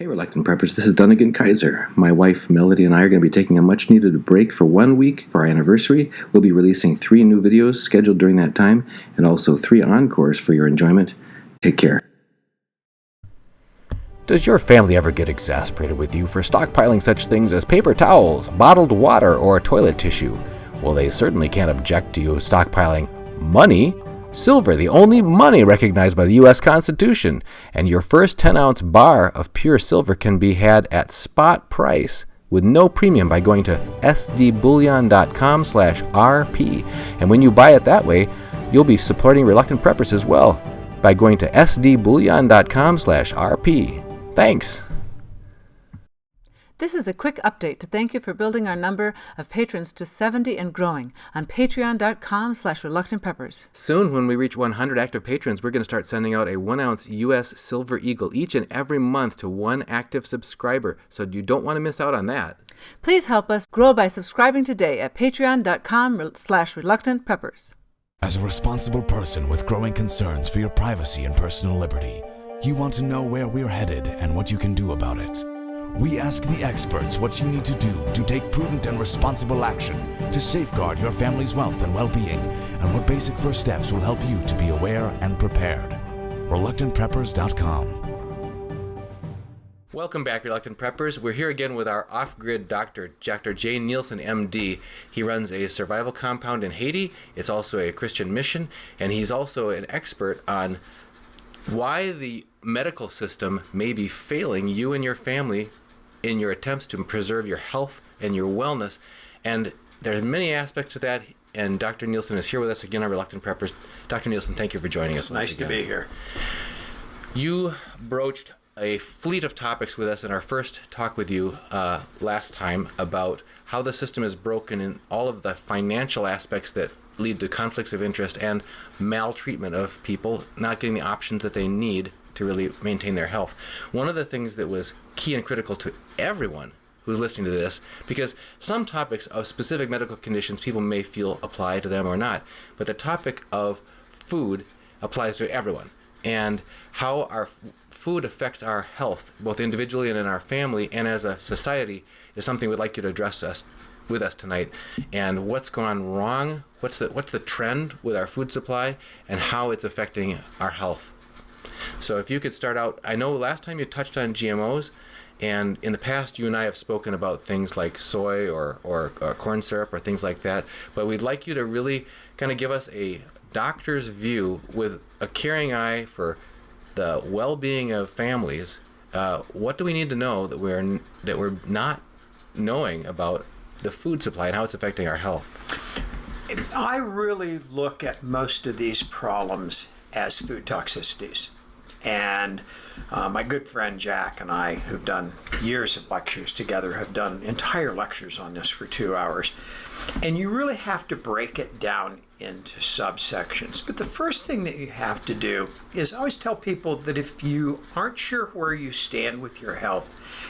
Hey Reluctant Preppers, this is Dunnigan Kaiser. My wife Melody and I are going to be taking a much needed break for 1 week for our anniversary. We'll be releasing 3 new videos scheduled during that time and also 3 encores for your enjoyment. Take care. Does your family ever get exasperated with you for stockpiling such things as paper towels, bottled water, or toilet tissue? Well, they certainly can't object to you stockpiling money. Silver, the only money recognized by the U.S. Constitution, and your first 10-ounce bar of pure silver can be had at spot price with no premium by going to sdbullion.com/rp. And when you buy it that way, you'll be supporting Reluctant Preppers as well by going to sdbullion.com/rp. Thanks. This is a quick update to thank you for building our number of patrons to 70 and growing on patreon.com/reluctantpreppers. Soon, when we reach 100 active patrons, we're going to start sending out a 1-ounce U.S. Silver Eagle each and every month to one active subscriber, so you don't want to miss out on that. Please help us grow by subscribing today at patreon.com/reluctantpreppers. As a responsible person with growing concerns for your privacy and personal liberty, you want to know where we're headed and what you can do about it. We ask the experts what you need to do to take prudent and responsible action to safeguard your family's wealth and well-being, and what basic first steps will help you to be aware and prepared. ReluctantPreppers.com. Welcome back, Reluctant Preppers. We're here again with our off-grid doctor, Dr. J. Nielsen MD. He runs a survival compound in Haiti. It's also a Christian mission, and he's also an expert on why the medical system may be failing you and your family in your attempts to preserve your health and your wellness. And there's many aspects to that, and Dr. Neelson is here with us again on Reluctant Preppers. Dr. Neelson, thank you for joining us. It's nice to be here. You broached a fleet of topics with us in our first talk with you last time about how the system is broken in all of the financial aspects that lead to conflicts of interest and maltreatment of people not getting the options that they need to really maintain their health. One of the things that was key and critical to everyone who's listening to this, because some topics of specific medical conditions people may feel apply to them or not, but the topic of food applies to everyone, and how our food affects our health, both individually and in our family and as a society, is something we'd like you to address with us tonight. And what's gone wrong, what's the trend with our food supply, and how it's affecting our health. So if you could start out, I know last time you touched on GMOs, and in the past you and I have spoken about things like soy or corn syrup or things like that, but we'd like you to really kind of give us a doctor's view with a caring eye for the well-being of families. What do we need to know that we're not knowing about the food supply and how it's affecting our health? I really look at most of these problems as food toxicities. And my good friend Jack and I, who've done years of lectures together, have done entire lectures on this for 2 hours. And you really have to break it down into subsections. But the first thing that you have to do is I always tell people that if you aren't sure where you stand with your health,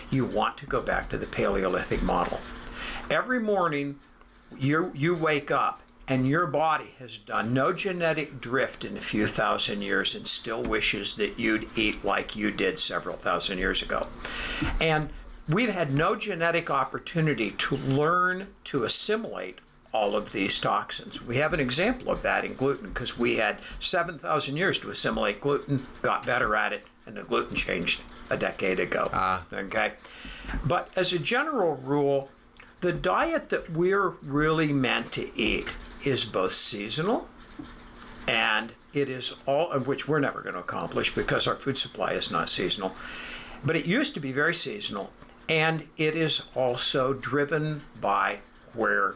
you want to go back to the Paleolithic model. Every morning you wake up and your body has done no genetic drift in a few thousand years and still wishes that you'd eat like you did several thousand years ago. And we've had no genetic opportunity to learn to assimilate all of these toxins. We have an example of that in gluten because we had 7,000 years to assimilate gluten, got better at it, and the gluten changed a decade ago. Okay? But as a general rule, the diet that we're really meant to eat is both seasonal, and it is all of which we're never going to accomplish because our food supply is not seasonal. But it used to be very seasonal, and it is also driven by where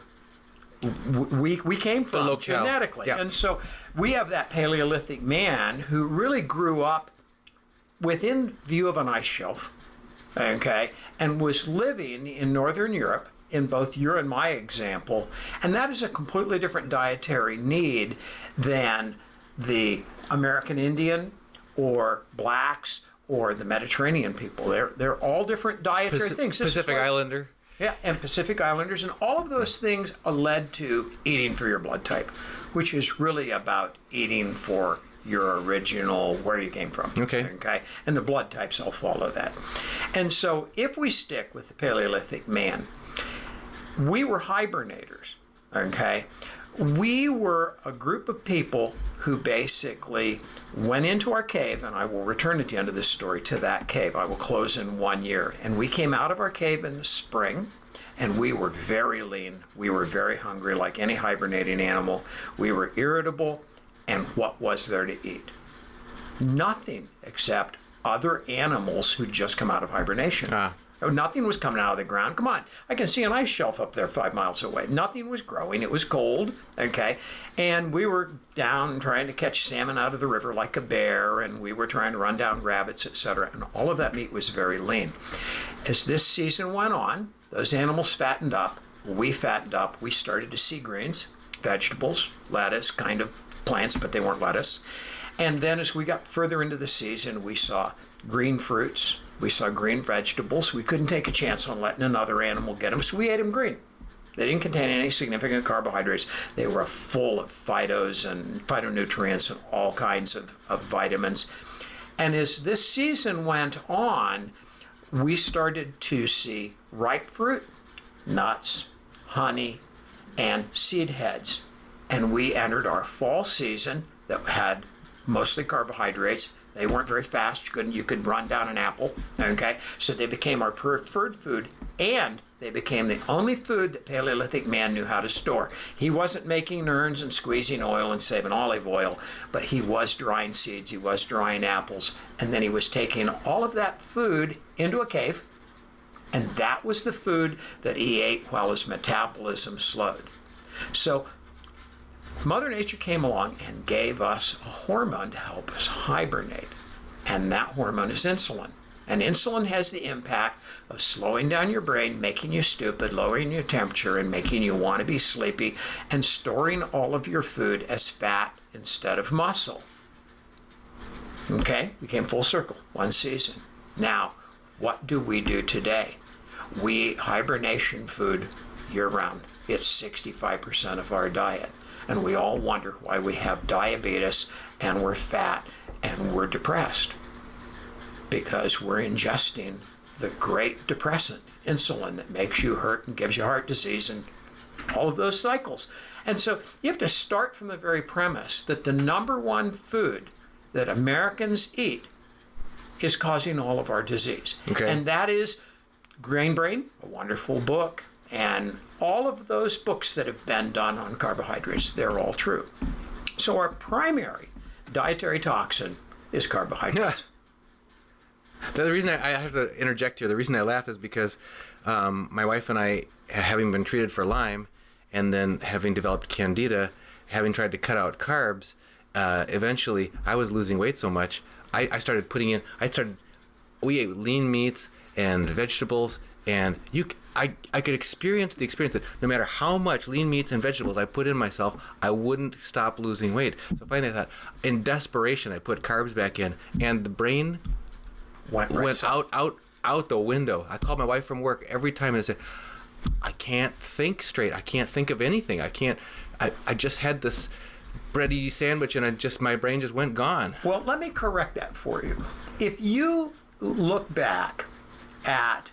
we came from genetically. Yeah. And so we have that Paleolithic man who really grew up within view of an ice shelf, okay, and was living in Northern Europe, in both your and my example, and that is a completely different dietary need than the American Indian or blacks or the Mediterranean people. They're all different dietary things. Pacific Islander. Yeah, and Pacific Islanders, and all of those things are led to eating for your blood type, which is really about eating for your original, where you came from. Okay. And the blood types all follow that. And so if we stick with the Paleolithic man, we were hibernators. Okay. We were a group of people who basically went into our cave, and I will return at the end of this story to that cave. I will close in 1 year. And we came out of our cave in the spring, and we were very lean. We were very hungry, like any hibernating animal. We were irritable, and what was there to eat? Nothing except other animals who'd just come out of hibernation. Nothing was coming out of the ground. Come on, I can see an ice shelf up there 5 miles away. Nothing was growing. It was cold, okay? And we were down trying to catch salmon out of the river like a bear, and we were trying to run down rabbits, etc. And all of that meat was very lean. As this season went on, those animals fattened up. We fattened up. We started to see greens, vegetables, lettuce, kind of plants, but they weren't lettuce. And then as we got further into the season, we saw green fruits. We saw green vegetables. We couldn't take a chance on letting another animal get them, so we ate them green. They didn't contain any significant carbohydrates. They were full of phytos and phytonutrients and all kinds of vitamins. And as this season went on, we started to see ripe fruit, nuts, honey, and seed heads. And we entered our fall season that had mostly carbohydrates. They weren't very fast. You could run down an apple, okay? So they became our preferred food, and they became the only food that Paleolithic man knew how to store. He wasn't making urns and squeezing oil and saving olive oil, but he was drying seeds, he was drying apples, and then he was taking all of that food into a cave, and that was the food that he ate while his metabolism slowed. So Mother Nature came along and gave us a hormone to help us hibernate, and that hormone is insulin. And insulin has the impact of slowing down your brain, making you stupid, lowering your temperature, and making you want to be sleepy, and storing all of your food as fat instead of muscle. Okay, we came full circle, one season. Now, what do we do today? We eat hibernation food year-round. It's 65% of our diet. And we all wonder why we have diabetes, and we're fat, and we're depressed. Because we're ingesting the great depressant, insulin, that makes you hurt and gives you heart disease and all of those cycles. And so you have to start from the very premise that the number one food that Americans eat is causing all of our disease. Okay. And that is Grain Brain, a wonderful book, and all of those books that have been done on carbohydrates, they're all true. So our primary dietary toxin is carbohydrates. The reason I have to interject here, the reason I laugh is because my wife and I, having been treated for Lyme and then having developed Candida, having tried to cut out carbs, eventually I was losing weight so much, we ate lean meats and vegetables, and I could experience that no matter how much lean meats and vegetables I put in myself, I wouldn't stop losing weight. So finally I thought, in desperation, I put carbs back in, and the brain went out the window. I called my wife from work every time and I said, I can't think straight. I can't think of anything. I just had this bready sandwich and my brain just went gone. Well, let me correct that for you. If you look back at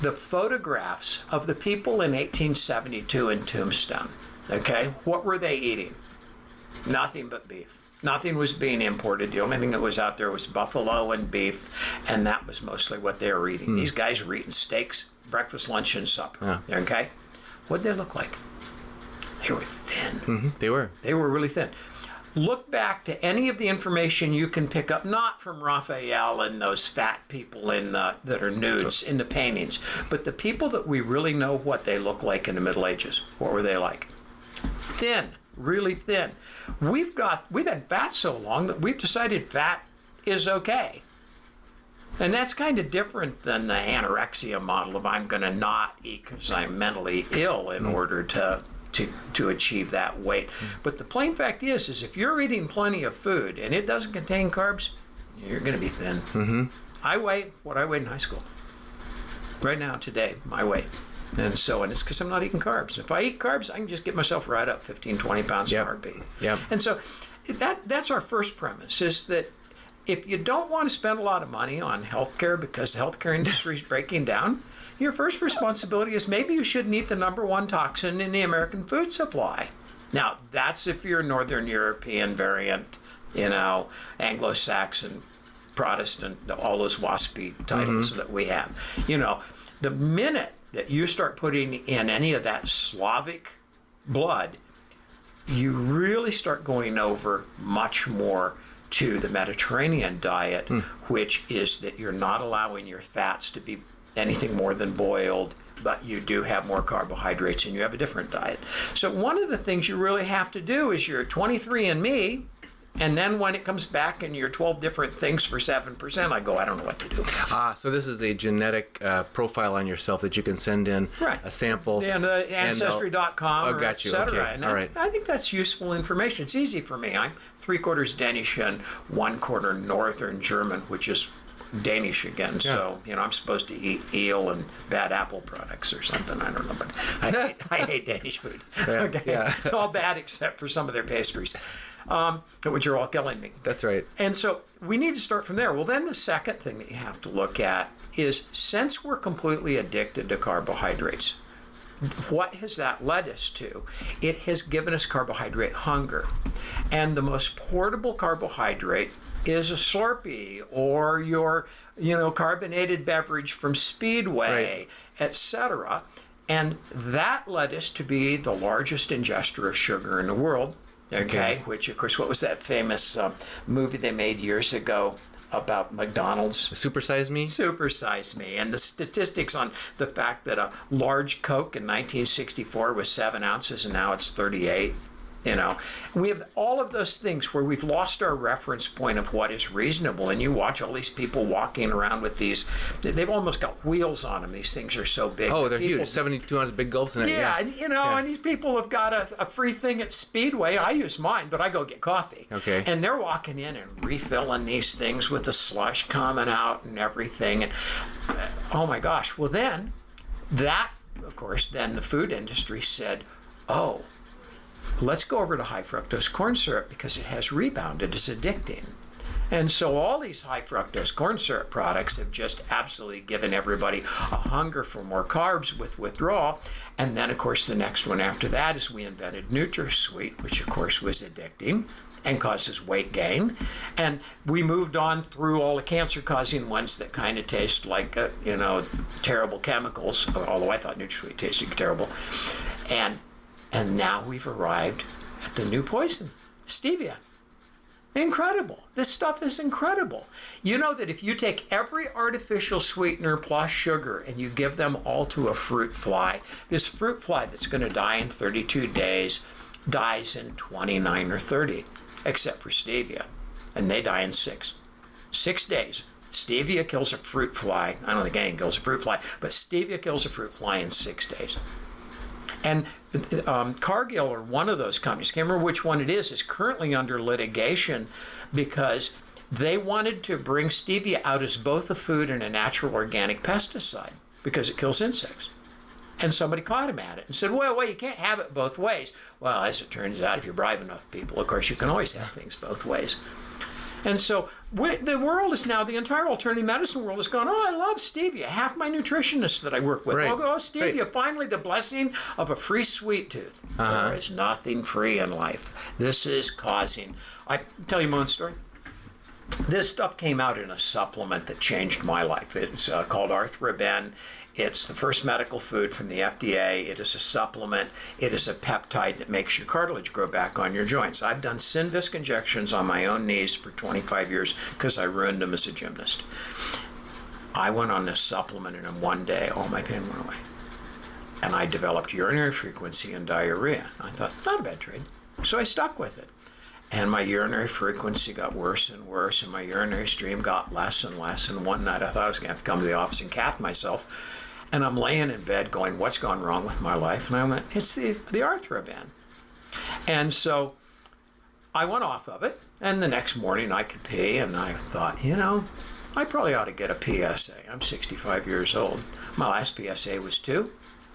the photographs of the people in 1872 in Tombstone, okay, what were they eating? Nothing but beef. Nothing was being imported. The only thing that was out there was buffalo and beef, and that was mostly what they were eating. These guys were eating steaks, breakfast, lunch, and supper. Yeah. Okay? What did they look like? They were thin. Mm-hmm. They were. They were really thin. Look back to any of the information you can pick up, not from Raphael and those fat people that are nudes in the paintings, but the people that we really know what they look like in the Middle Ages. What were they like? Thin. Really thin. We've been fat so long that we've decided fat is okay. And that's kind of different than the anorexia model of I'm going to not eat because I'm mentally ill in order to achieve that weight. But the plain fact is if you're eating plenty of food and it doesn't contain carbs, you're going to be thin. Mm-hmm. I weigh what I weighed in high school. Right now, today, my weight, And it's because I'm not eating carbs. If I eat carbs, I can just get myself right up 15, 20 pounds Yep. a heartbeat. Yep. And so that's our first premise, is that if you don't want to spend a lot of money on healthcare because the healthcare industry is breaking down, your first responsibility is maybe you shouldn't eat the number one toxin in the American food supply. Now, that's if you're Northern European variant, Anglo-Saxon, Protestant, all those waspy titles that we have. The minute that you start putting in any of that Slavic blood, you really start going over much more to the Mediterranean diet, which is that you're not allowing your fats to be anything more than boiled, but you do have more carbohydrates and you have a different diet. So one of the things you really have to do is your 23andMe, and then when it comes back and your 12 different things for 7%, I don't know what to do. So this is a genetic profile on yourself that you can send in a sample. And Ancestry.com, got you. et cetera. Okay. And All right. I think that's useful information. It's easy for me. I'm 3/4 Danish and 1/4 Northern German, which is Danish again. So, I'm supposed to eat eel and bad apple products or something. I don't know, but I hate Danish food. Okay. Yeah. It's all bad except for some of their pastries, which are all killing me. That's right. And so we need to start from there. Well, then the second thing that you have to look at is, since we're completely addicted to carbohydrates, what has that led us to? It has given us carbohydrate hunger. And the most portable carbohydrate is a Slurpee or your, carbonated beverage from Speedway, etc. And that led us to be the largest ingester of sugar in the world. Okay, which of course, what was that famous movie they made years ago about McDonald's? Supersize Me? Supersize Me. And the statistics on the fact that a large Coke in 1964 was 7 ounces and now it's 38. We have all of those things where we've lost our reference point of what is reasonable. And you watch all these people walking around with these, they've almost got wheels on them. These things are so big. Oh, they're huge. 72 ounce big gulps in it. Yeah, and, and these people have got a free thing at Speedway. I use mine, but I go get coffee. Okay. And they're walking in and refilling these things with the slush coming out and everything. And oh my gosh. Well, then the food industry said, oh, let's go over to high fructose corn syrup because it has rebounded. It's addicting. And so all these high fructose corn syrup products have just absolutely given everybody a hunger for more carbs with withdrawal. And then, of course, the next one after that is we invented NutraSweet, which, of course, was addicting and causes weight gain. And we moved on through all the cancer-causing ones that kind of taste like, terrible chemicals, although I thought NutraSweet tasted terrible. And now we've arrived at the new poison, Stevia. Incredible. This stuff is incredible. You know that if you take every artificial sweetener plus sugar and you give them all to a fruit fly, this fruit fly that's going to die in 32 days dies in 29 or 30, except for Stevia. And they die in 6 days. Stevia kills a fruit fly. I don't think anything kills a fruit fly, but Stevia kills a fruit fly in 6 days. And Cargill, or one of those companies, can't remember which one it is currently under litigation because they wanted to bring Stevia out as both a food and a natural organic pesticide because it kills insects. And somebody caught him at it and said, well, you can't have it both ways. Well, as it turns out, if you bribe enough people, of course, you can always have things both ways. And so the world is now, the entire alternative medicine world has gone, I love Stevia. Half my nutritionists that I work with, I'll go, Stevia, finally the blessing of a free sweet tooth. There is nothing free in life. This is causing, I tell you my own story. This stuff came out in a supplement that changed my life. It's called Arthroben. It's the first medical food from the FDA. It is a supplement. It is a peptide that makes your cartilage grow back on your joints. I've done Synvisc injections on my own knees for 25 years because I ruined them as a gymnast. I went on this supplement and in one day, all my pain went away. And I developed urinary frequency and diarrhea. I thought, not a bad trade. So I stuck with it. And my urinary frequency got worse and worse, and my urinary stream got less and less. And one night I thought I was going to have to come to the office and cath myself. And I'm laying in bed going, what's gone wrong with my life? And I went, it's the Arthroben. And so I went off of it. And the next morning I could pee. And I thought, I probably ought to get a PSA. I'm 65 years old. My last PSA was 2.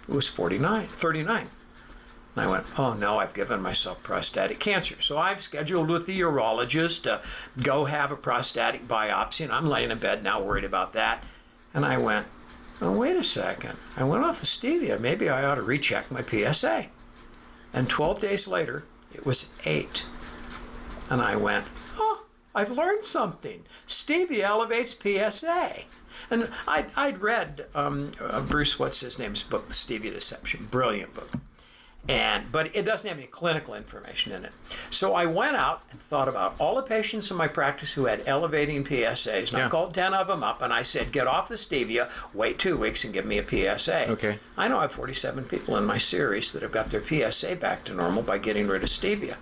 It was 39. And I went, oh no, I've given myself prostatic cancer. So I've scheduled with the urologist to go have a prostatic biopsy, and I'm laying in bed now worried about that. And I went, oh, wait a second. I went off the stevia. Maybe I ought to recheck my PSA. And 12 days later, it was 8. And I went, oh, I've learned something. Stevia elevates PSA. And I'd read Bruce, what's his name's book, The Stevia Deception. Brilliant book. But it doesn't have any clinical information in it. So I went out and thought about all the patients in my practice who had elevating PSAs. And I called 10 of them up and I said, get off the stevia, wait 2 weeks and give me a PSA. Okay. I know I have 47 people in my series that have got their PSA back to normal by getting rid of stevia.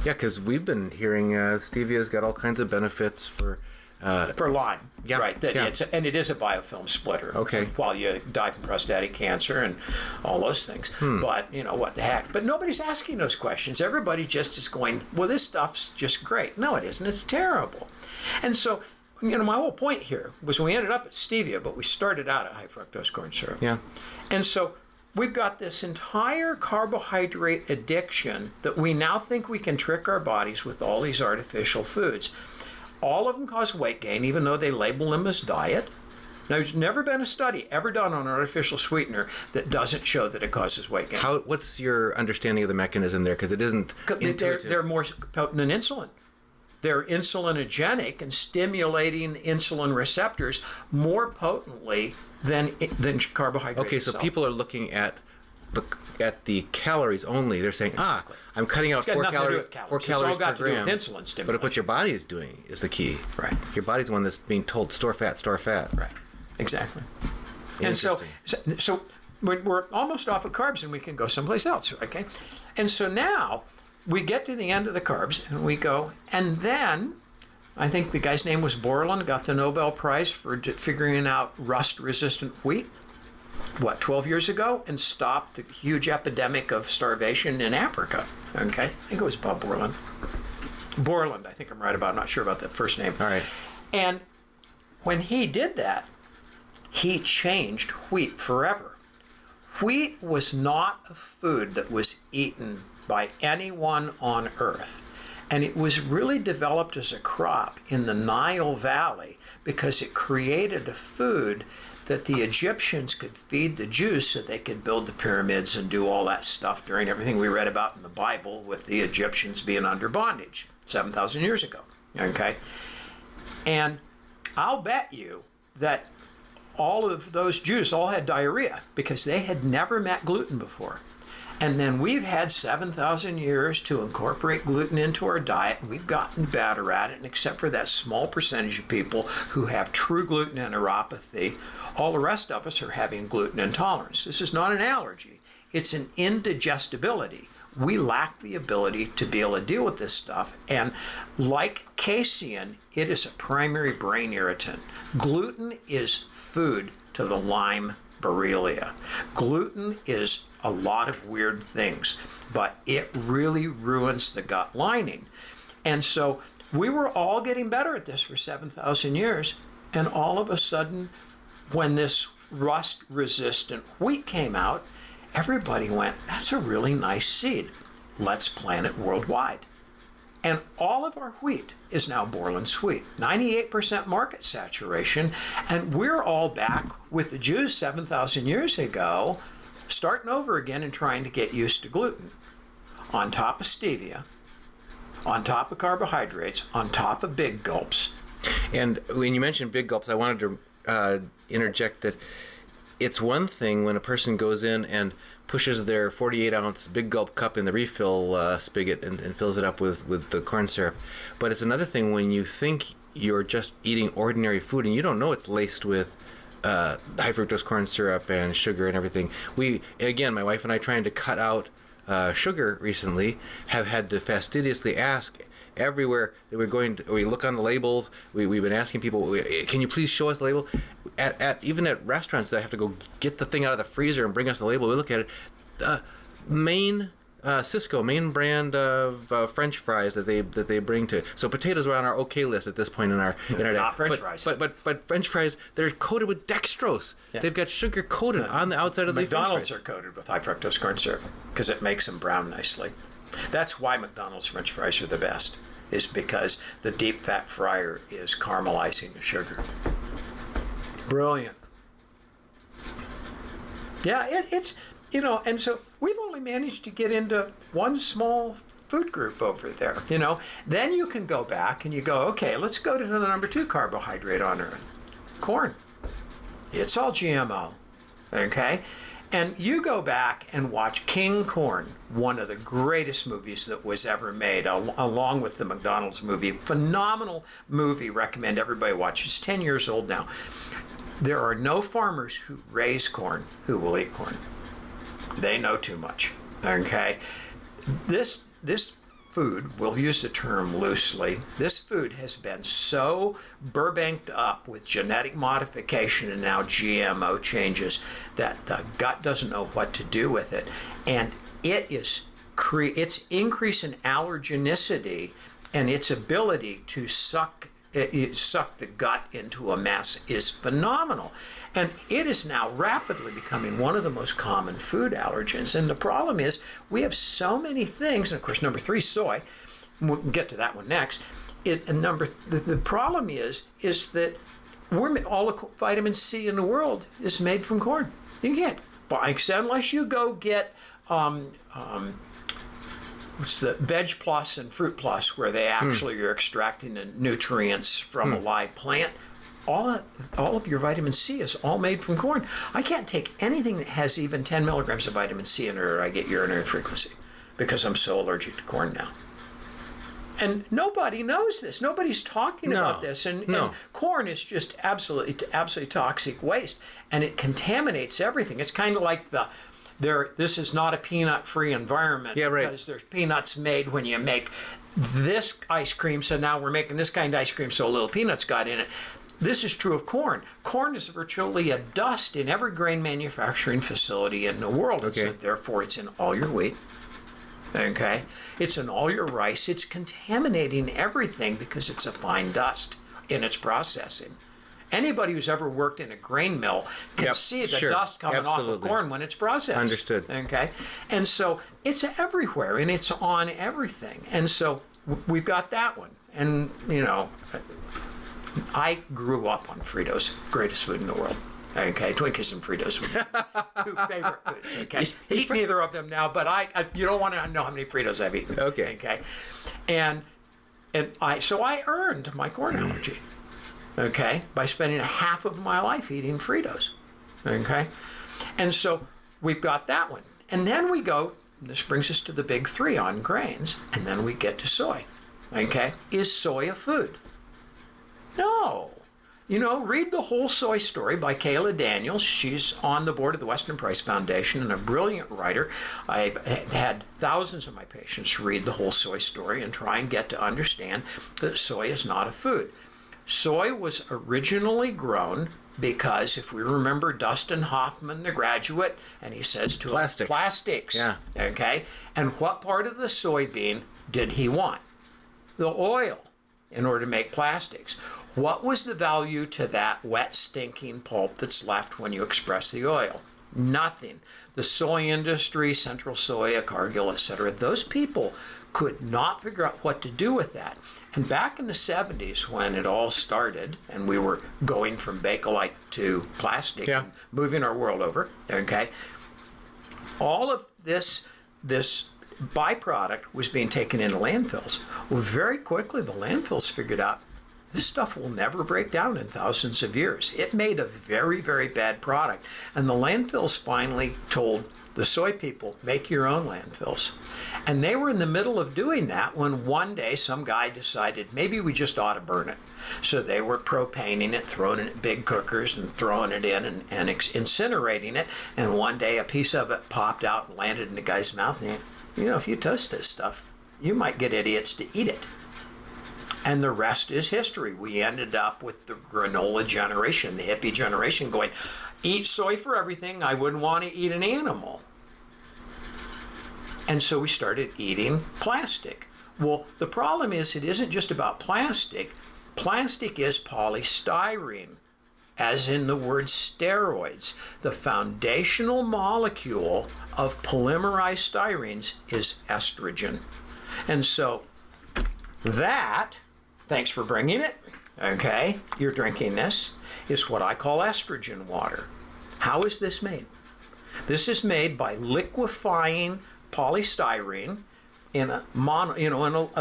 Yeah, because we've been hearing stevia's got all kinds of benefits for Lyme, yeah, right? That yeah. and it is a biofilm splitter. Okay. While you die from prostatic cancer and all those things, but you know what the heck? But nobody's asking those questions. Everybody just is going, well, this stuff's just great. No, it isn't. It's terrible. And so, you know, my whole point here was we ended up at stevia, but we started out at high fructose corn syrup. Yeah. And so we've got this entire carbohydrate addiction that we now think we can trick our bodies with all these artificial foods. All of them cause weight gain, even though they label them as diet. Now, there's never been a study ever done on an artificial sweetener that doesn't show that it causes weight gain. What's your understanding of the mechanism there? Because it isn't intuitive. They're more potent than insulin. They're insulinogenic and stimulating insulin receptors more potently than carbohydrates. Okay, so itself. people are looking at the calories only. They're saying, Exactly. I'm cutting out It's got 4 nothing to do calories, with calories. 4 It's calories all got per to do with gram. insulin But stimulation. what your body is doing is the key. Right. Your body's the one that's being told, store fat, store fat. Right. Exactly. And so we're almost off of carbs and we can go someplace else, okay? And so now we get to the end of the carbs and we go, and then I think the guy's name was Borland, got the Nobel Prize for figuring out rust-resistant wheat, 12 years ago, and stopped the huge epidemic of starvation in Africa, okay? I think it was Bob Borland. Borland, I think I'm right about, I'm not sure about the first name. All right. And when he did that, he changed wheat forever. Wheat was not a food that was eaten by anyone on earth. And it was really developed as a crop in the Nile Valley because it created a food that the Egyptians could feed the Jews so they could build the pyramids and do all that stuff during everything we read about in the Bible with the Egyptians being under bondage 7,000 years ago, okay? And I'll bet you that all of those Jews all had diarrhea because they had never met gluten before. And then we've had 7,000 years to incorporate gluten into our diet, and we've gotten better at it. And except for that small percentage of people who have true gluten enteropathy, all the rest of us are having gluten intolerance. This is not an allergy. It's an indigestibility. We lack the ability to be able to deal with this stuff. And like casein, it is a primary brain irritant. Gluten is food to the Lyme Borrelia. Gluten is a lot of weird things, but it really ruins the gut lining. And so we were all getting better at this for 7,000 years, and all of a sudden, when this rust-resistant wheat came out, everybody went, that's a really nice seed. Let's plant it worldwide. And all of our wheat is now Borland's wheat, 98% market saturation, and we're all back with the Jews 7,000 years ago, starting over again and trying to get used to gluten, on top of stevia, on top of carbohydrates, on top of big gulps. And when you mentioned big gulps, I wanted to interject that it's one thing when a person goes in and pushes their 48-ounce big gulp cup in the refill spigot and fills it up with the corn syrup. But it's another thing when you think you're just eating ordinary food and you don't know it's laced with high fructose corn syrup and sugar and everything. My wife and I, trying to cut out sugar recently, have had to fastidiously ask everywhere that we're going to, we look on the labels. We've been asking people, can you please show us the label? Even at restaurants, they have to go get the thing out of the freezer and bring us the label. We look at it. The main Cisco, main brand of French fries that they bring to. So potatoes are on our okay list at this point in our Not French fries. But French fries, they're coated with dextrose. Yeah. They've got sugar coated on the outside of the French McDonald's fries. are coated with high fructose corn syrup because it makes them brown nicely. That's why McDonald's French fries are the best, is because the deep fat fryer is caramelizing the sugar. Brilliant. Yeah, it's, and so we've only managed to get into one small food group over there, Then you can go back and you go, okay, let's go to the number 2 carbohydrate on earth, corn. It's all GMO, okay? And you go back and watch King Corn, one of the greatest movies that was ever made, along with the McDonald's movie. Phenomenal movie, recommend everybody watch. It's 10 years old now. There are no farmers who raise corn who will eat corn. They know too much, okay? This food, we'll use the term loosely, this food has been so burbanked up with genetic modification and now GMO changes that the gut doesn't know what to do with it. And its increase in allergenicity and its ability to suck the gut into a mess is phenomenal. And it is now rapidly becoming one of the most common food allergens. And the problem is we have so many things, and of course number 3, soy, we'll get to that one next. The problem is that all the vitamin C in the world is made from corn. You can't buy, unless you go get it's the Veg Plus and Fruit Plus, where they actually are extracting the nutrients from a live plant. All of your vitamin C is all made from corn. I can't take anything that has even 10 milligrams of vitamin C in it, or I get urinary frequency, because I'm so allergic to corn now. And nobody knows this. Nobody's talking about this. And corn is just absolutely toxic waste, and it contaminates everything. It's kind of like this is not a peanut-free environment, because there's peanuts made when you make this ice cream, so now we're making this kind of ice cream, so a little peanuts got in it. This is true of corn. Corn is virtually a dust in every grain manufacturing facility in the world. Okay. So therefore, it's in all your wheat. Okay? It's in all your rice. It's contaminating everything because it's a fine dust in its processing. Anybody who's ever worked in a grain mill can see the dust coming off of corn when it's processed. Understood. Okay? And so it's everywhere, and it's on everything. And so we've got that one. And, I grew up on Fritos, greatest food in the world. Okay, Twinkies and Fritos were 2 favorite foods. Okay, eat neither of them now, but you don't want to know how many Fritos I've eaten. Okay, and I earned my corn allergy. Okay, by spending half of my life eating Fritos. Okay, and so we've got that one, and then we go. This brings us to the big 3 on grains, and then we get to soy. Okay, is soy a food? No. Read the whole soy story by Kayla Daniels. She's on the board of the Western Price Foundation and a brilliant writer. I've had thousands of my patients read the whole soy story and try and get to understand that soy is not a food. Soy was originally grown because, if we remember Dustin Hoffman, the graduate, and he says to us, plastics. Yeah. Okay? And what part of the soybean did he want? The oil, in order to make plastics. What was the value to that wet, stinking pulp that's left when you express the oil? Nothing. The soy industry, Central Soya, Cargill, etc., those people could not figure out what to do with that. And back in the 70s, when it all started, and we were going from Bakelite to plastic and moving our world over, okay, all of this byproduct was being taken into landfills. Well, very quickly, the landfills figured out this stuff will never break down in thousands of years. It made a very, very bad product. And the landfills finally told the soy people, make your own landfills. And they were in the middle of doing that when one day some guy decided maybe we just ought to burn it. So they were propaning it, throwing it in big cookers and throwing it in and incinerating it. And one day a piece of it popped out and landed in the guy's mouth. And if you toast this stuff, you might get idiots to eat it. And the rest is history. We ended up with the granola generation, the hippie generation, going, eat soy for everything. I wouldn't want to eat an animal. And so we started eating plastic. Well, the problem is it isn't just about plastic. Plastic is polystyrene, as in the word steroids. The foundational molecule of polymerized styrenes is estrogen. And so that, thanks for bringing it, okay, you're drinking this, is what I call estrogen water. How is this made? This is made by liquefying polystyrene in a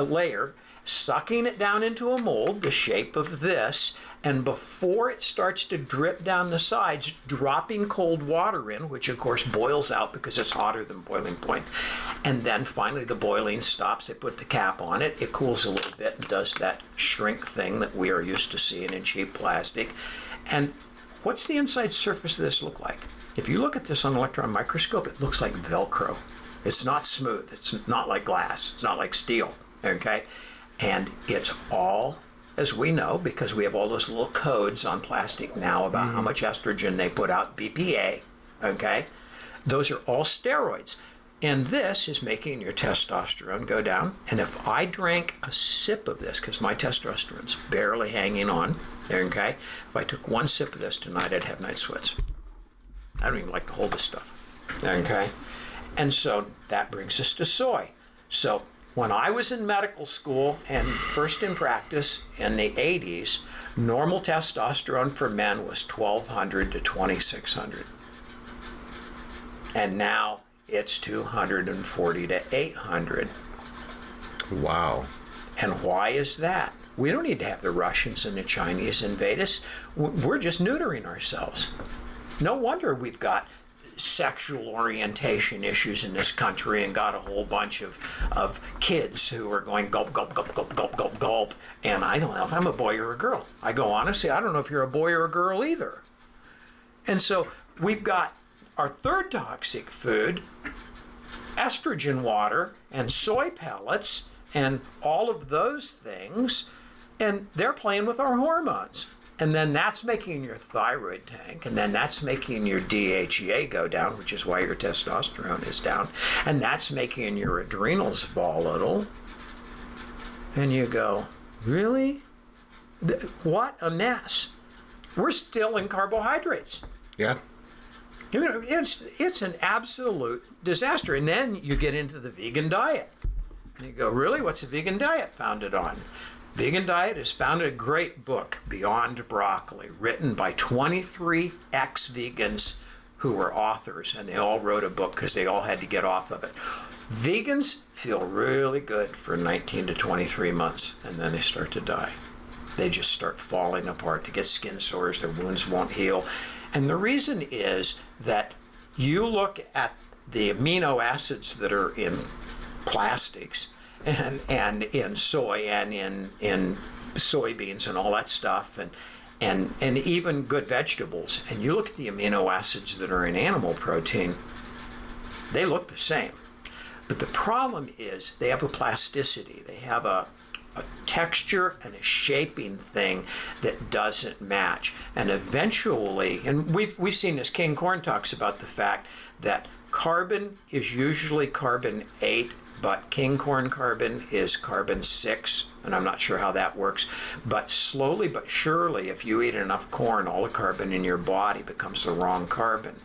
layer, sucking it down into a mold the shape of this, and before it starts to drip down the sides, dropping cold water in, which of course boils out because it's hotter than boiling point. And then finally the boiling stops, they put the cap on it, it cools a little bit and does that shrink thing that we are used to seeing in cheap plastic. And what's the inside surface of this look like? If you look at this on an electron microscope, it looks like Velcro. It's not smooth. It's not like glass. It's not like steel, okay? And it's all, as we know, because we have all those little codes on plastic now about how much estrogen they put out, BPA, okay? Those are all steroids. And this is making your testosterone go down. And if I drank a sip of this, because my testosterone's barely hanging on, okay? If I took one sip of this tonight, I'd have night sweats. I don't even like to hold this stuff, okay? And so that brings us to soy. So when I was in medical school and first in practice in the 80s, normal testosterone for men was 1,200 to 2,600. And now it's 240 to 800. Wow. And why is that? We don't need to have the Russians and the Chinese invade us. We're just neutering ourselves. No wonder we've got sexual orientation issues in this country and got a whole bunch of kids who are going gulp, gulp, gulp, gulp, gulp, gulp, gulp. And I don't know if I'm a boy or a girl. I go, honestly, I don't know if you're a boy or a girl either. And so we've got our third toxic food, estrogen water and soy pellets and all of those things, and they're playing with our hormones. And then that's making your thyroid tank, and then that's making your DHEA go down, which is why your testosterone is down, and that's making your adrenals volatile. And you go, really? What a mess. We're still in carbohydrates. Yeah. You know, it's an absolute disaster. And then you get into the vegan diet. And you go, really? What's the vegan diet founded on? Vegan Diet is founded a great book, Beyond Broccoli, written by 23 ex-vegans who were authors, and they all wrote a book because they all had to get off of it. Vegans feel really good for 19 to 23 months, and then they start to die. They just start falling apart. They get skin sores, their wounds won't heal. And the reason is that you look at the amino acids that are in plastics, and in soy and in soybeans and all that stuff, and even good vegetables, and you look at the amino acids that are in animal protein, they look the same. But the problem is they have a plasticity. They have a texture and a shaping thing that doesn't match. And eventually, and we've seen this, King Corn talks about the fact that carbon is usually carbon 8, but king corn carbon is carbon 6, and I'm not sure how that works. But slowly but surely, if you eat enough corn, all the carbon in your body becomes the wrong carbon.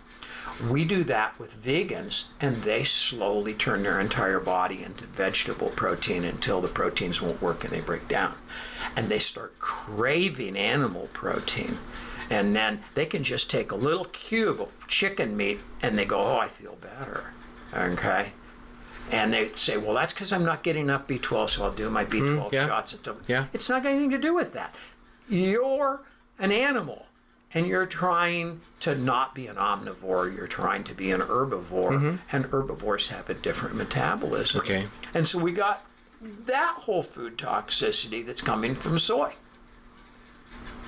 We do that with vegans, and they slowly turn their entire body into vegetable protein until the proteins won't work and they break down. And they start craving animal protein. And then they can just take a little cube of chicken meat and they go, oh, I feel better, okay? And they say, well, that's because I'm not getting enough B12, so I'll do my B12 shots. It's not got anything to do with that. You're an animal, and you're trying to not be an omnivore. You're trying to be an herbivore, and herbivores have a different metabolism. Okay. And so we got that whole food toxicity that's coming from soy.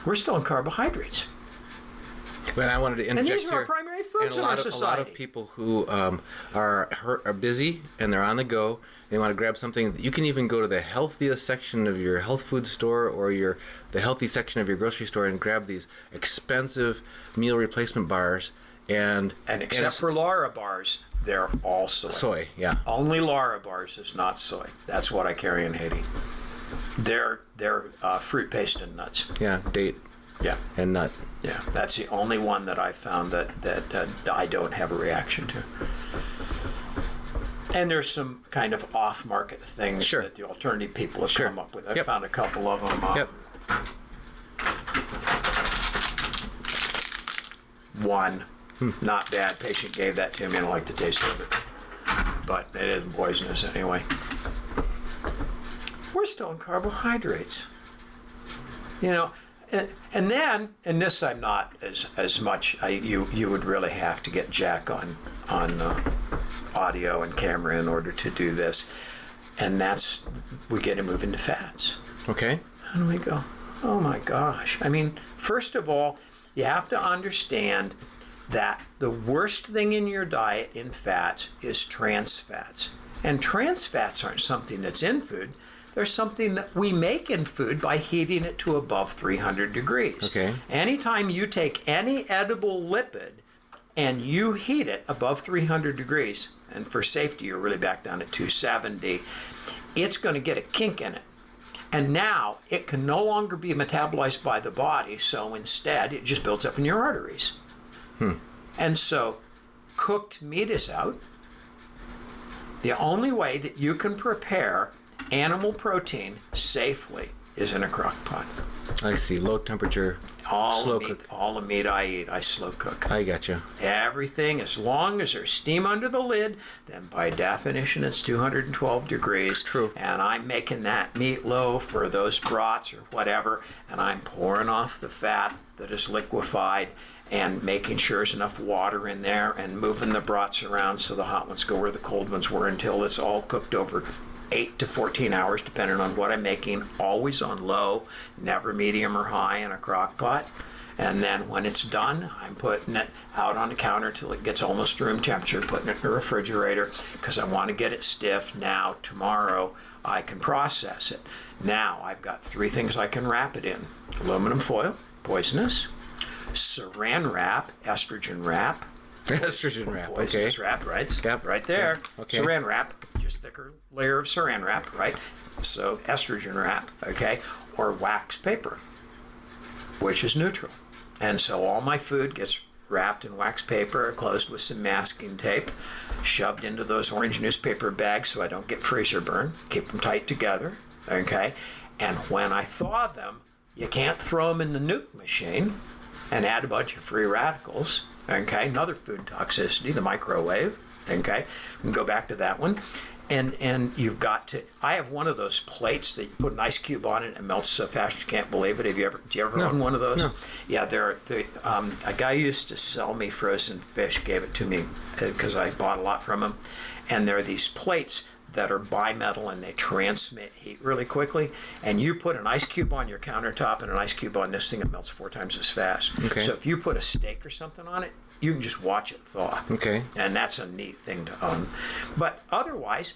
We're still in carbohydrates. But I wanted to interject and these are here. our primary foods and in our society. A lot of people who are busy and they're on the go. They want to grab something. You can even go to the healthiest section of your health food store or the healthy section of your grocery store and grab these expensive meal replacement bars. And except for Lara bars, they're all soy. Soy, yeah. Only Lara bars is not soy. That's what I carry in Haiti. They're fruit paste and nuts. Yeah, date Yeah, and nut. yeah. That's the only one that I found that I don't have a reaction to. And there's some kind of off-market things Sure. that the alternative people have Sure. come up with. I Yep. found a couple of them. Yep. One, not bad. Patient gave that to me. I don't like the taste of it, but it isn't poisonous anyway. We're still in carbohydrates, you know, and then, and this I'm not as much. You would really have to get Jack on audio and camera in order to do this, and that's we get to move into fats. Okay. How do we go? Oh my gosh. I mean, first of all, you have to understand that the worst thing in your diet in fats is trans fats. And trans fats aren't something that's in food. They're something that we make in food by heating it to above 300 degrees. Okay. Anytime you take any edible lipid and you heat it above 300 degrees, and for safety, you're really back down at 270, it's going to get a kink in it. And now it can no longer be metabolized by the body, so instead it just builds up in your arteries. And so cooked meat is out. The only way that you can prepare animal protein safely is in a crock pot. I see. Low temperature, slow cook. All the meat I eat, I slow cook. I gotcha. Everything, as long as there's steam under the lid, then by definition it's 212 degrees. True. And I'm making that meatloaf or those brats or whatever, and I'm pouring off the fat that is liquefied and making sure there's enough water in there and moving the brats around so the hot ones go where the cold ones were until it's all cooked over 8 to 14 hours, depending on what I'm making, always on low, never medium or high in a crock pot. And then when it's done, I'm putting it out on the counter till it gets almost room temperature, putting it in the refrigerator because I want to get it stiff. Now, tomorrow, I can process it. Now, I've got 3 things I can wrap it in. Aluminum foil, poisonous. Saran wrap, estrogen wrap. Estrogen wrap. Okay. Poisonous wrap, right? Yep. Right there. Yep. Okay. Saran wrap, just thicker layer of saran wrap, right? So estrogen wrap, okay? Or wax paper, which is neutral. And so all my food gets wrapped in wax paper, closed with some masking tape, shoved into those orange newspaper bags so I don't get freezer burn, keep them tight together, okay? And when I thaw them, you can't throw them in the nuke machine and add a bunch of free radicals, okay? Another food toxicity, the microwave, okay? We can go back to that one. And you've got to, I have one of those plates that you put an ice cube on it and it melts so fast you can't believe it. Do you ever own one of those? No. Yeah, a guy used to sell me frozen fish, gave it to me because I bought a lot from him. And there are these plates that are bimetal and they transmit heat really quickly. And you put an ice cube on your countertop and an ice cube on this thing, it melts 4 times as fast. Okay. So if you put a steak or something on it, you can just watch it thaw. Okay. And that's a neat thing to own. But otherwise,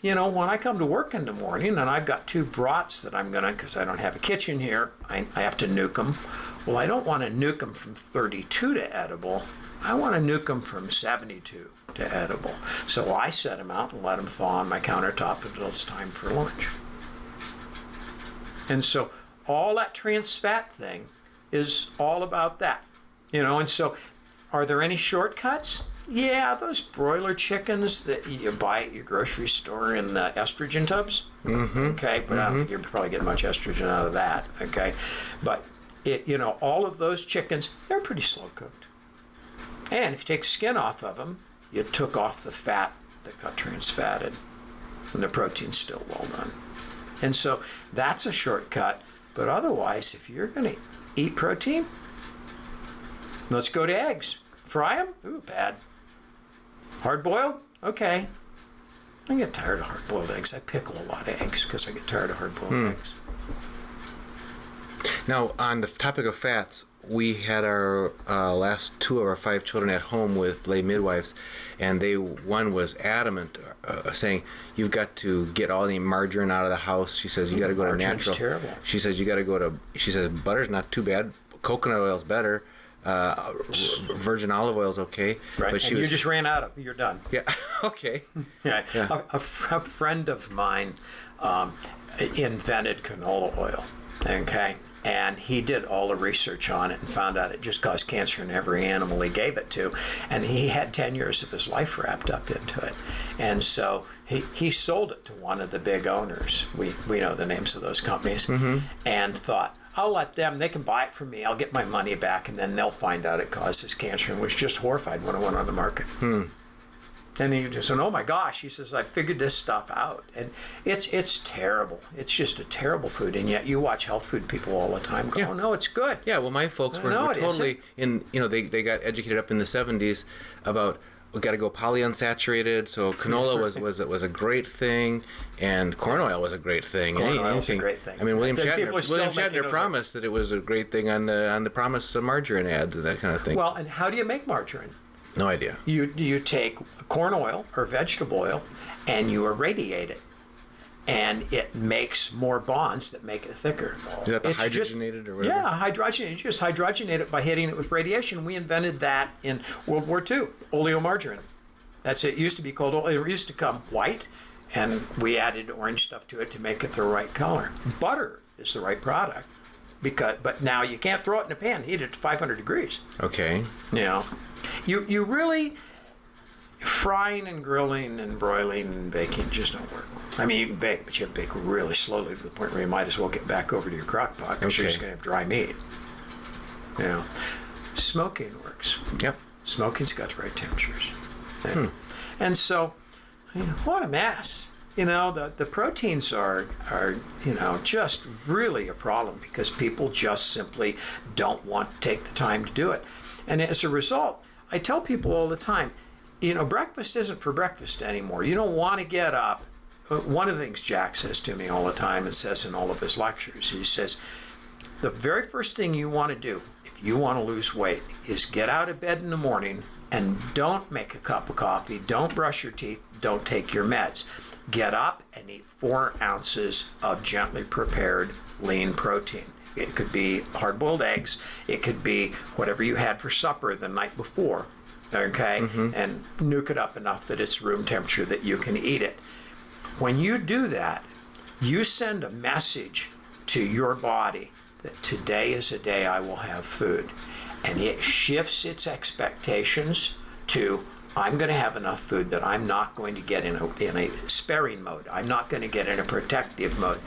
you know, when I come to work in the morning and I've got 2 brats that I'm gonna, because I don't have a kitchen here, I have to nuke them. Well, I don't want to nuke them from 32 to edible. I want to nuke them from 72 to edible. So I set them out and let them thaw on my countertop until it's time for lunch. And so all that trans fat thing is all about that, you know. And so are there any shortcuts? Yeah, those broiler chickens that you buy at your grocery store in the estrogen tubs. Mm-hmm. Okay, but I don't think you're probably getting much estrogen out of that. Okay, but you know, all of those chickens, they're pretty slow cooked. And if you take skin off of them, you took off the fat that got trans fatted, and the protein's still well done. And so that's a shortcut. But otherwise, if you're going to eat protein, let's go to eggs. Fry them? Ooh, bad. Hard-boiled? Okay. I get tired of hard-boiled eggs. I pickle a lot of eggs because I get tired of hard-boiled eggs. Now, on the topic of fats, we had our last 2 of our 5 children at home with lay midwives, and one was adamant, saying, "You've got to get all the margarine out of the house." She says, "You got to go to natural." Terrible. She says, "You got to go to." She says, "Butter's not too bad. Coconut oil's better." virgin olive oil is okay. Right. But You just ran out of. You're done. Yeah. Okay. Yeah. Yeah. A friend of mine invented canola oil. Okay. And he did all the research on it and found out it just caused cancer in every animal he gave it to. And he had 10 years of his life wrapped up into it. And so he sold it to one of the big owners. We know the names of those companies. And thought, I'll let them, they can buy it from me. I'll get my money back, and then they'll find out it causes cancer, and was just horrified when it went on the market. And he just said, oh my gosh, he says, I figured this stuff out. And it's terrible. It's just a terrible food. And yet you watch health food people all the time go, Yeah. oh no, it's good. Yeah, well, my folks were No, it totally they got educated up in the 70s about we got to go polyunsaturated. So canola was a great thing, and corn oil was a great thing. Corn oil is a great thing. I mean, William People are still making Shatner those promised that it was a great thing on the promise of margarine ads and that kind of thing. Well, and how do you make margarine? No idea. You take corn oil or vegetable oil and you irradiate it, and it makes more bonds that make it thicker. Is that the It's just- hydrogenated or whatever? Yeah, hydrogenated. You just hydrogenate it by hitting it with radiation. We invented that in World War II, oleomargarine. That's it. It used to be called, it used to come white, and we added orange stuff to it to make it the right color. Butter is the right product, but now you can't throw it in a pan, heat it to 500 degrees. Okay. You know, you really, frying and grilling and broiling and baking just don't work. I mean, you can bake, but you have to bake really slowly to the point where you might as well get back over to your crock pot because you're Okay. just going to have dry meat. You know, smoking works. Yep. Smoking's got the right temperatures. Yeah. And so, what a mess. You know, the proteins are just really a problem because people just simply don't want to take the time to do it. And as a result, I tell people all the time, breakfast isn't for breakfast anymore. You don't want to get up. One of the things Jack says to me all the time and says in all of his lectures, he says, the very first thing you want to do if you want to lose weight is get out of bed in the morning and don't make a cup of coffee, don't brush your teeth, don't take your meds. Get up and eat 4 ounces of gently prepared lean protein. It could be hard-boiled eggs. It could be whatever you had for supper the night before, okay? And nuke it up enough that it's room temperature that you can eat it. When you do that, you send a message to your body that today is a day I will have food. And it shifts its expectations to, I'm going to have enough food that I'm not going to get in a sparing mode. I'm not going to get in a protective mode.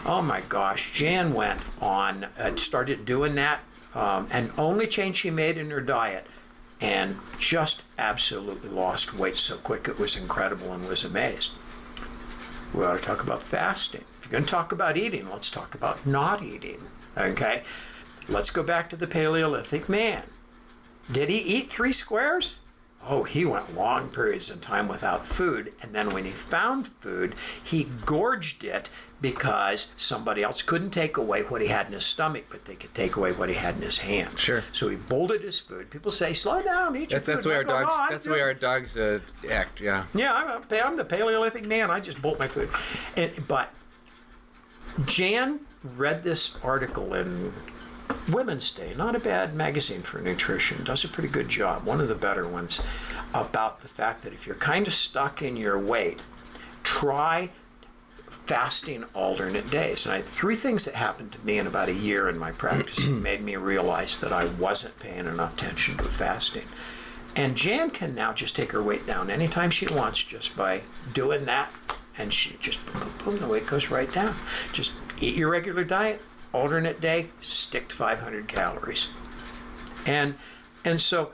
Oh my gosh, Jan went on, started doing that, and only change she made in her diet, and just absolutely lost weight so quick it was incredible and was amazed. We ought to talk about fasting. If you're going to talk about eating, let's talk about not eating, okay? Let's go back to the Paleolithic man. Did he eat 3 squares? Oh, he went long periods of time without food, and then when he found food, he gorged it because somebody else couldn't take away what he had in his stomach, but they could take away what he had in his hand. Sure. So he bolted his food. People say, slow down, eat your food. That's the way our I go, dogs. "No, I'm That's the way good." our dogs act. Yeah. Yeah, I'm the Paleolithic man. I just bolt my food. But Jan read this article in Women's Day, not a bad magazine for nutrition, does a pretty good job, one of the better ones, about the fact that if you're kind of stuck in your weight, try fasting alternate days. And I had 3 things that happened to me in about a year in my practice that made me realize that I wasn't paying enough attention to fasting. And Jan can now just take her weight down anytime she wants just by doing that, and she just boom, boom, boom, the weight goes right down. Just eat your regular diet, alternate day, stick to 500 calories. And so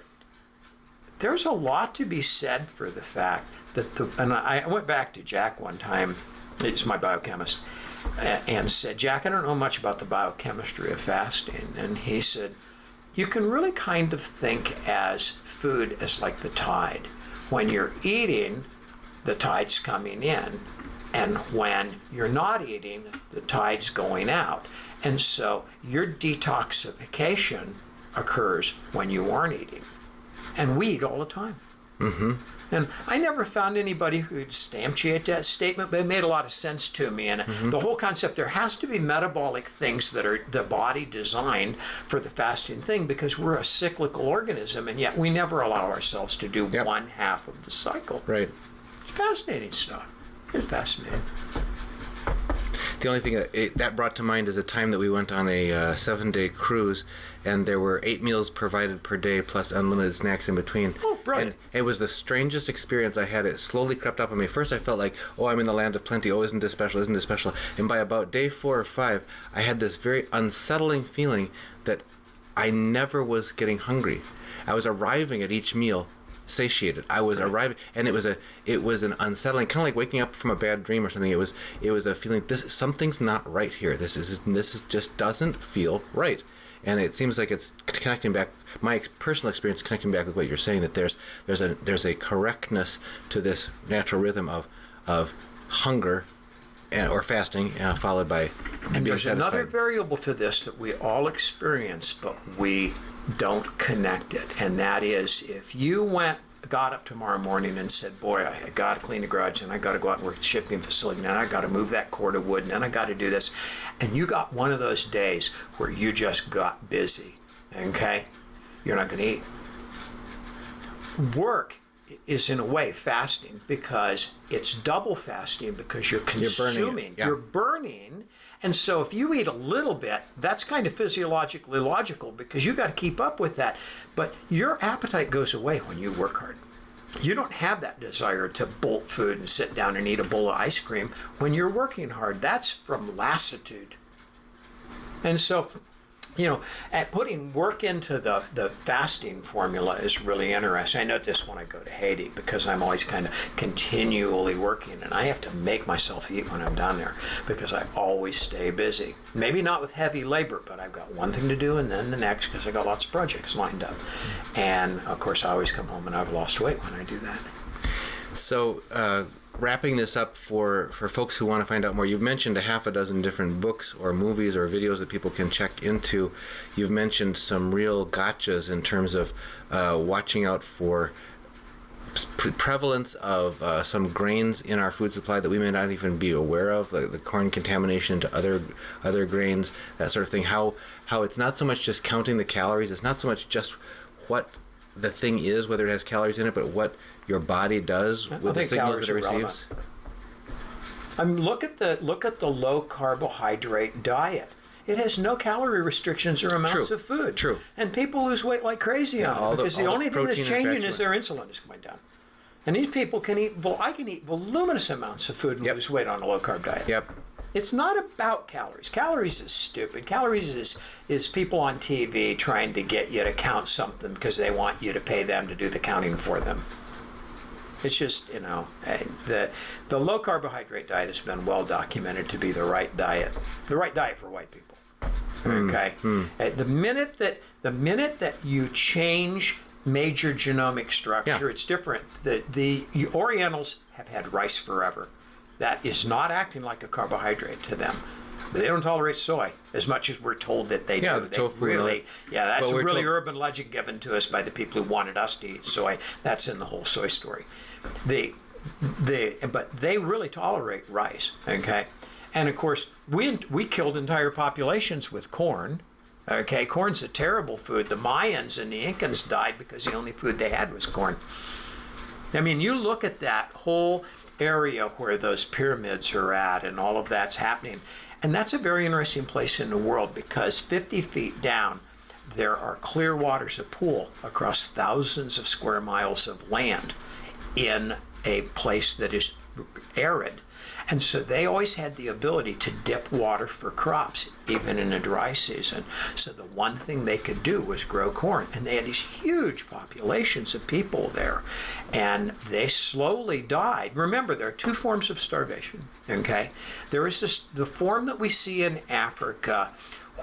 there's a lot to be said for the fact that and I went back to Jack one time, he's my biochemist, and said, Jack, I don't know much about the biochemistry of fasting. And he said, you can really kind of think as food as like the tide. When you're eating, the tide's coming in, and when you're not eating, the tide's going out. And so your detoxification occurs when you aren't eating. And we eat all the time. And I never found anybody who'd substantiate that statement, but it made a lot of sense to me. And the whole concept, there has to be metabolic things that are the body designed for the fasting thing, because we're a cyclical organism, and yet we never allow ourselves to do one half of the cycle. Right. It's fascinating stuff. It's fascinating. The only thing that brought to mind is a time that we went on a 7-day cruise, and there were 8 meals provided per day plus unlimited snacks in between. Oh, brilliant. And it was the strangest experience I had. It slowly crept up on me. First I felt like, oh, I'm in the land of plenty. Oh, isn't this special? Isn't this special? And by about day 4 or 5, I had this very unsettling feeling that I never was getting hungry. I was arriving at each meal satiated. I was arriving, and it was an unsettling, kind of like waking up from a bad dream or something. It was a feeling, something's not right here. This is just doesn't feel right. And it seems like it's connecting back, my personal experience connecting back with what you're saying, that there's a correctness to this natural rhythm of hunger or fasting, followed by and being there's satisfied. another variable to this that we all experience, but we don't connect it, and that is, if you got up tomorrow morning and said, boy, I got to clean the garage, and I got to go out and work the shipping facility, and I got to move that cord of wood, and then I got to do this, and you got one of those days where you just got busy, okay? You're not going to eat. Work is in a way fasting, because it's double fasting, because you're consuming, you're burning. And so if you eat a little bit, that's kind of physiologically logical, because you got to keep up with that. But your appetite goes away when you work hard. You don't have that desire to bolt food and sit down and eat a bowl of ice cream when you're working hard. That's from lassitude. And so, at putting work into the fasting formula is really interesting. I note this when I go to Haiti, because I'm always kind of continually working, and I have to make myself eat when I'm down there, because I always stay busy. Maybe not with heavy labor, but I've got one thing to do and then the next, because I got lots of projects lined up. And of course, I always come home and I've lost weight when I do that. So, wrapping this up for folks who want to find out more, you've mentioned a half a dozen different books or movies or videos that people can check into. You've mentioned some real gotchas in terms of watching out for prevalence of some grains in our food supply that we may not even be aware of, like the corn contamination into other grains, that sort of thing. How it's not so much just counting the calories, it's not so much just what the thing is, whether it has calories in it, but what your body does with the signals that it receives. Look at the low carbohydrate diet. It has no calorie restrictions or amounts of food. True. And people lose weight like crazy on it, because the only thing that's changing is their insulin is going down. And these people can eat, I can eat voluminous amounts of food and lose weight on a low carb diet. Yep. It's not about calories. Calories is stupid. Calories is people on TV trying to get you to count something because they want you to pay them to do the counting for them. It's just, the low carbohydrate diet has been well documented to be the right diet for white people. Okay? The minute that you change major genomic structure, it's different. The Orientals have had rice forever. That is not acting like a carbohydrate to them. But they don't tolerate soy as much as we're told that they do. The tofu. That's a really urban legend given to us by the people who wanted us to eat soy. That's in the whole soy story. But they really tolerate rice, okay? And of course, we killed entire populations with corn. Okay, corn's a terrible food. The Mayans and the Incans died because the only food they had was corn. I mean, you look at that whole area where those pyramids are at and all of that's happening, and that's a very interesting place in the world, because 50 feet down there are clear waters, a pool across thousands of square miles of land in a place that is arid. And so they always had the ability to dip water for crops, even in a dry season. So the one thing they could do was grow corn. And they had these huge populations of people there. And they slowly died. Remember, there are two forms of starvation, okay? There is the form that we see in Africa,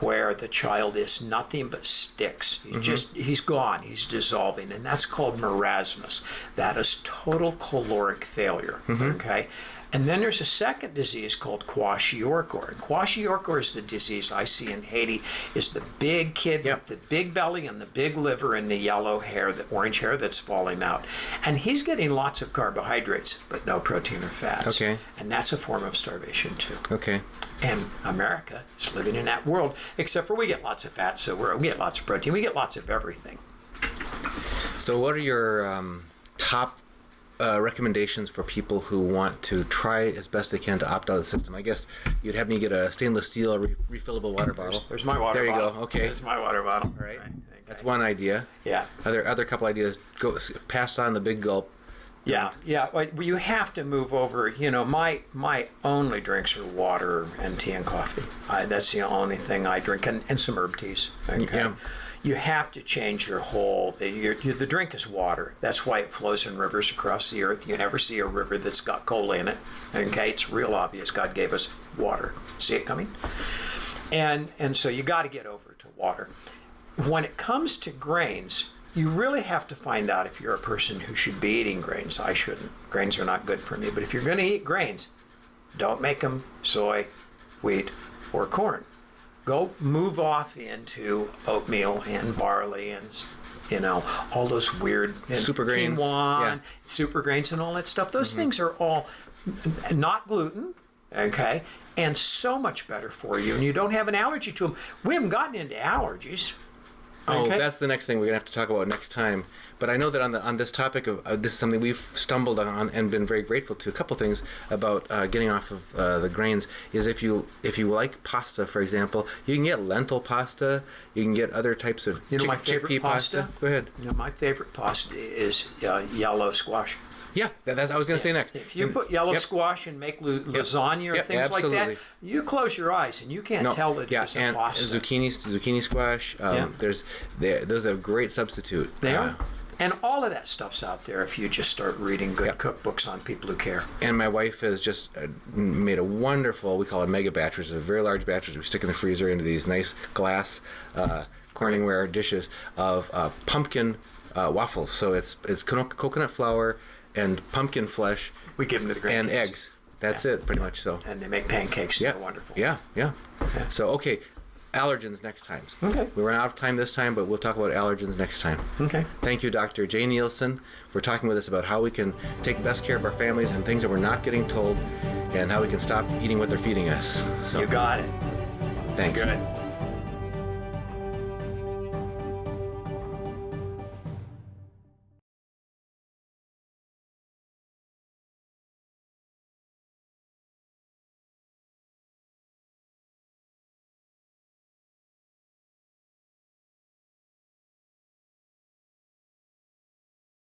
where the child is nothing but sticks. He's gone, he's dissolving, and that's called marasmus. That is total caloric failure, okay? And then there's a second disease called kwashiorkor. And kwashiorkor is the disease I see in Haiti, is the big kid with the big belly and the big liver and the yellow hair, the orange hair that's falling out. And he's getting lots of carbohydrates, but no protein or fats. Okay. And that's a form of starvation too. Okay. And America is living in that world, except for we get lots of fats, so we get lots of protein, we get lots of everything. So what are your top recommendations for people who want to try as best they can to opt out of the system? I guess you'd have me get a stainless steel refillable water bottle. There's my water bottle. There you go. go. Okay. There's my water bottle. All right. Okay. That's one idea. Yeah. Other couple ideas. Go pass on the big gulp. Yeah. Well, you have to move over. You know, my only drinks are water and tea and coffee. That's the only thing I drink, and some herb teas. Okay. Yeah. You have to change your whole. The drink is water. That's why it flows in rivers across the earth. You never see a river that's got cola in it. Okay, it's real obvious. God gave us water. See it coming? And so you got to get over to water. When it comes to grains, you really have to find out if you're a person who should be eating grains. I shouldn't. Grains are not good for me. But if you're going to eat grains, don't make them soy, wheat, or corn. Go move off into oatmeal and barley and, you know, all those weird super grains, quinoa, super grains and all that stuff. Those things are all not gluten, okay, and so much better for you. And you don't have an allergy to them. We haven't gotten into allergies. Oh, Okay. that's the next thing we're gonna have to talk about next time. But I know that on this topic of this is something we've stumbled on and been very grateful to. A couple things about getting off of the grains is if you like pasta, for example, you can get lentil pasta. You can get other types of My favorite chickpea pasta. Go ahead. You know, my favorite pasta is yellow squash. Yeah, that's I was gonna say next. If you put yellow squash and make lasagna or things like that, you close your eyes and you can't tell that it's a pasta. Zucchini squash. Those are a great substitute. They are. And all of that stuff's out there if you just start reading good cookbooks on people who care. And my wife has just made a wonderful, we call it mega batch, which is a very large batch, which we stick in the freezer into these nice glass Corningware dishes of pumpkin waffles. So it's coconut flour and pumpkin flesh. We give them to the grandkids. And eggs. That's it, pretty much so. And they make pancakes. Yeah. They're wonderful. Yeah. So, okay. Allergens next time. Okay. We ran out of time this time, but we'll talk about allergens next time. Okay. Thank you, Dr. Jay Neelson, for talking with us about how we can take best care of our families and things that we're not getting told, and how we can stop eating what they're feeding us. So, You got it. thanks. Good.